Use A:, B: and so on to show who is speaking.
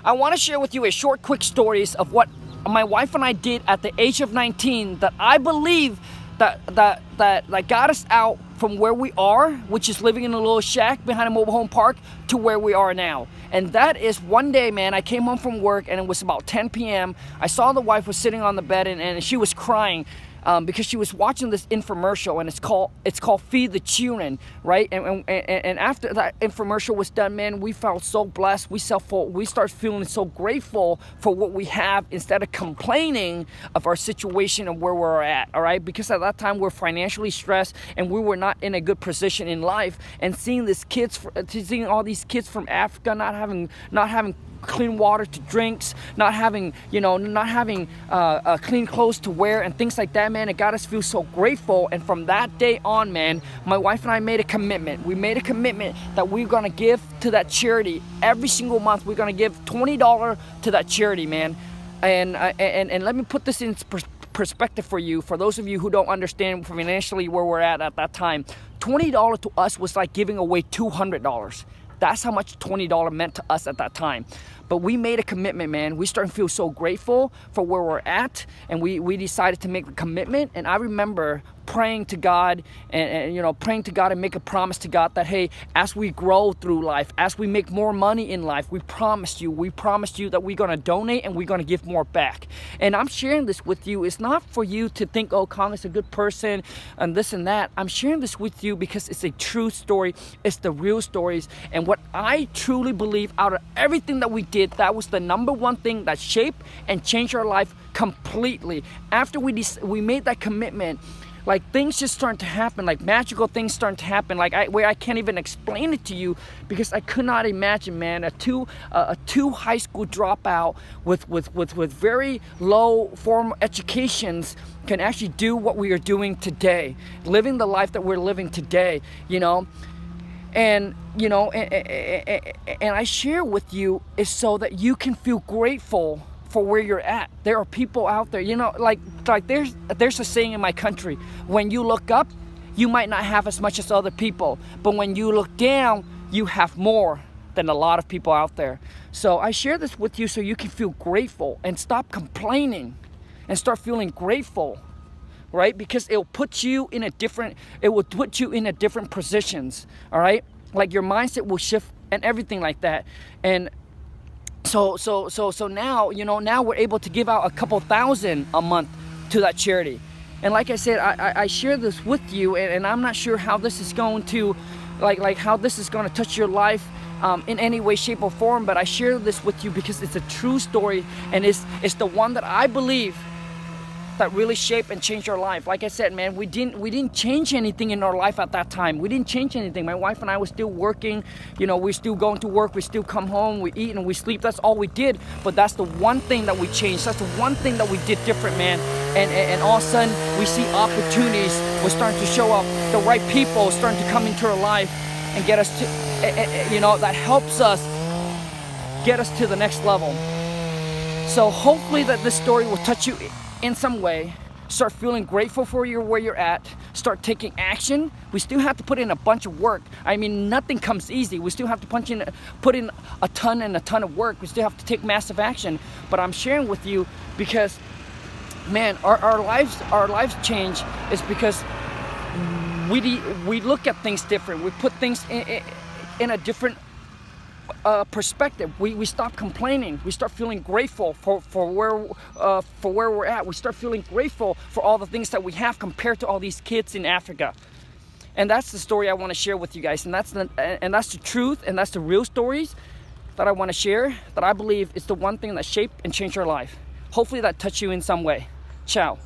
A: I want to share with you a short, quick stories of what my wife and I did at the age of 19 that I believe that got us out from where we are, which is living in a little shack behind a mobile home park, to where we are now. And that is one day, man, I came home from work and it was about 10 p.m. I saw the wife was sitting on the bed and she was crying. Because she was watching this infomercial, and it's called Feed the Children, right? And after that infomercial was done, man, we felt so blessed. We start feeling so grateful for what we have instead of complaining of our situation and where we're at, all right? Because at that time we're financially stressed and we were not in a good position in life. And seeing all these kids from Africa not having clean water to drinks, not having clean clothes to wear and things like that, man, it got us feel so grateful. And from that day on, man, my wife and I made a commitment. We made a commitment that we're gonna give to that charity every single month. We're gonna give $20 to that charity, man. And let me put this in perspective for you, for those of you who don't understand financially where we're at that time. $20 to us was like giving away $200. That's how much $20 meant to us at that time. But we made a commitment, man. We started to feel so grateful for where we're at, and we decided to make the commitment. And I remember praying to God and praying to God and make a promise to God that, hey, as we grow through life, as we make more money in life, we promised you that we're gonna donate and we're gonna give more back. And I'm sharing this with you. It's not for you to think, oh, Khang is a good person and this and that. I'm sharing this with you because it's a true story. It's the real stories. And what I truly believe, out of everything that we did, that was the number one thing that shaped and changed our life completely. After we made that commitment, like things just started to happen, like magical things started to happen, like where I can't even explain it to you, because I could not imagine, man, a two high school dropout with very low formal educations can actually do what we are doing today, living the life that we're living today, And I share with you is so that you can feel grateful for where you're at. There are people out there, like there's a saying in my country: when you look up, you might not have as much as other people, but when you look down, you have more than a lot of people out there. So I share this with you so you can feel grateful and stop complaining and start feeling grateful, right? Because it will put you in a different positions, all right? Like your mindset will shift and everything like that. And so now, now we're able to give out a couple thousand a month to that charity. And like I said, I share this with you, and I'm not sure how this is going to, how this is going to touch your life in any way, shape, or form. But I share this with you because it's a true story, and it's the one that I believe that really shaped and changed our life. Like I said, man, we didn't change anything in our life at that time. We didn't change anything. My wife and I were still working. We're still going to work. We still come home. We eat and we sleep. That's all we did. But that's the one thing that we changed. That's the one thing that we did different, man. And all of a sudden, we see opportunities. We're starting to show up. The right people starting to come into our life and get us to, that helps us get us to the next level. So hopefully that this story will touch you in some way. Start feeling grateful for where you're at. Start taking action. We still have to put in a bunch of work. I mean, nothing comes easy. We still have to put in a ton of work. We still have to take massive action. But I'm sharing with you because, man, our lives change is because we look at things different. We put things in a different perspective. We stop complaining. We start feeling grateful for where we're at. We start feeling grateful for all the things that we have compared to all these kids in Africa. And that's the story I want to share with you guys. And that's the truth, and that's the real stories that I want to share, that I believe is the one thing that shaped and changed our life. Hopefully that touched you in some way. Ciao.